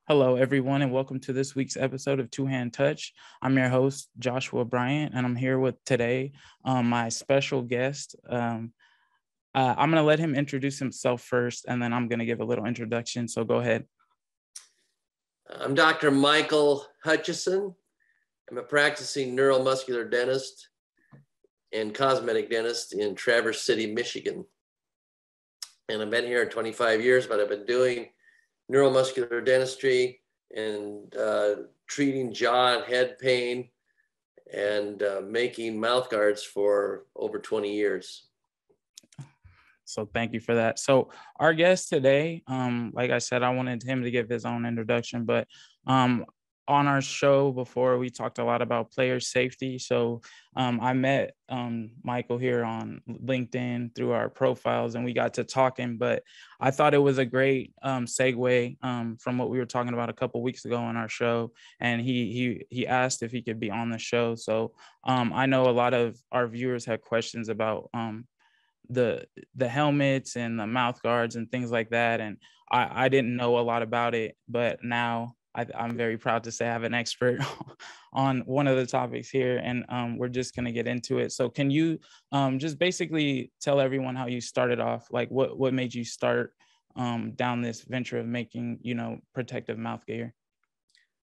Hello, everyone, and welcome to this week's episode of Two Hand Touch. I'm your host, Joshua Bryant, and I'm here with today my special guest. I'm going to let him introduce himself first, and then I'm going to give a little introduction. So go ahead. I'm Dr. Michael Hutchison. I'm a practicing neuromuscular dentist and cosmetic dentist in Traverse City, Michigan. And I've been here 25 years, but I've been doing neuromuscular dentistry and treating jaw and head pain and making mouth guards for over 20 years. So thank you for that. So our guest today, like I said, I wanted him to give his own introduction, but on our show before, we talked a lot about player safety. So I met Michael here on LinkedIn through our profiles, and we got to talking. But I thought it was a great segue from what we were talking about a couple of weeks ago on our show. And he asked if he could be on the show. So I know a lot of our viewers had questions about the helmets and the mouth guards and things like that. And I didn't know a lot about it, but now I'm very proud to say I have an expert on one of the topics here, and we're just going to get into it. So can you just basically tell everyone how you started off, like what made you start down this venture of making, protective mouth gear?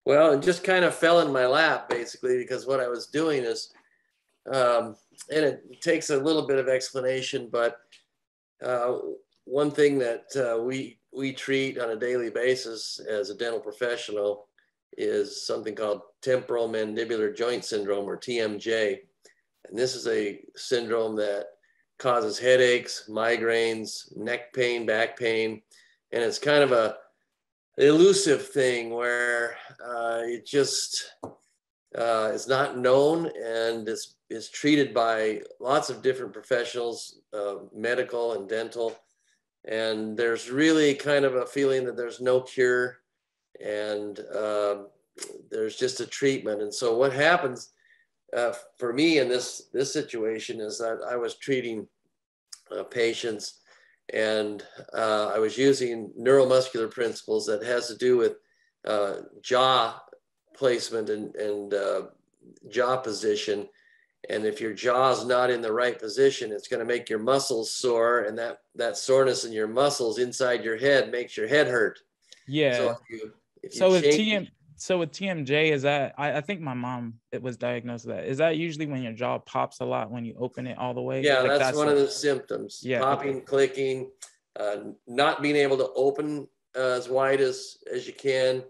Well, it just kind of fell in my lap, basically, because what I was doing is, and it takes a little bit of explanation, but one thing that we treat on a daily basis as a dental professional is something called Temporal Mandibular Joint Syndrome, or TMJ. And this is a syndrome that causes headaches, migraines, neck pain, back pain. And it's kind of an elusive thing where it just is not known, and is treated by lots of different professionals, medical and dental. And there's really kind of a feeling that there's no cure, and there's just a treatment. And so what happens for me in this situation is that I was treating patients, and I was using neuromuscular principles that has to do with jaw placement and jaw position. And if your jaw is not in the right position, it's going to make your muscles sore, and that soreness in your muscles inside your head makes your head hurt. Yeah. So with TMJ, is that, I think my mom, it was diagnosed with that. Is that usually when your jaw pops a lot when you open it all the way? Yeah, like that's one of the symptoms. Yeah, popping, okay. Clicking, not being able to open as wide as you can,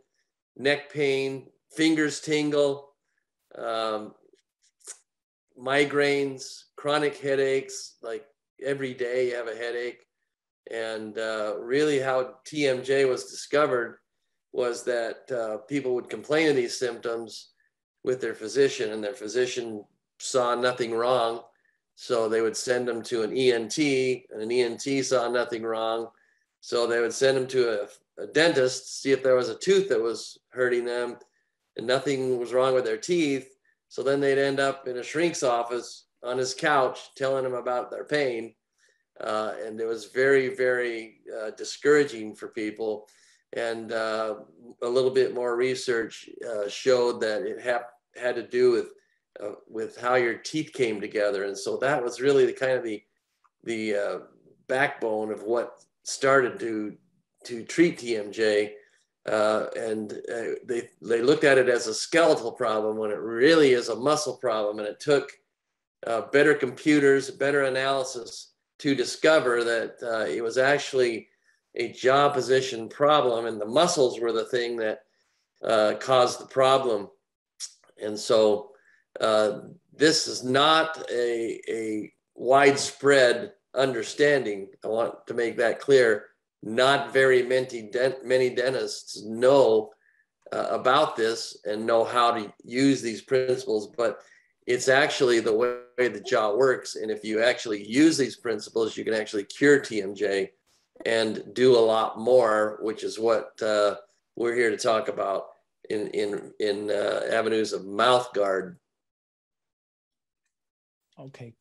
neck pain, fingers tingle, migraines, chronic headaches, like every day you have a headache. And really how TMJ was discovered was that people would complain of these symptoms with their physician, and their physician saw nothing wrong. So they would send them to an ENT, and an ENT saw nothing wrong. So they would send them to a dentist, see if there was a tooth that was hurting them, and nothing was wrong with their teeth. So then they'd end up in a shrink's office on his couch telling him about their pain. And it was very, very discouraging for people. And a little bit more research showed that it had to do with how your teeth came together. And so that was really the backbone of what started to treat TMJ. And they looked at it as a skeletal problem when it really is a muscle problem. And it took better computers, better analysis to discover that it was actually a jaw position problem, and the muscles were the thing that caused the problem. And so this is not a widespread understanding. I want to make that clear. Not very many dentists know about this and know how to use these principles, but it's actually the way the jaw works. And if you actually use these principles, you can actually cure TMJ and do a lot more, which is what we're here to talk about in avenues of mouth guard. Okay,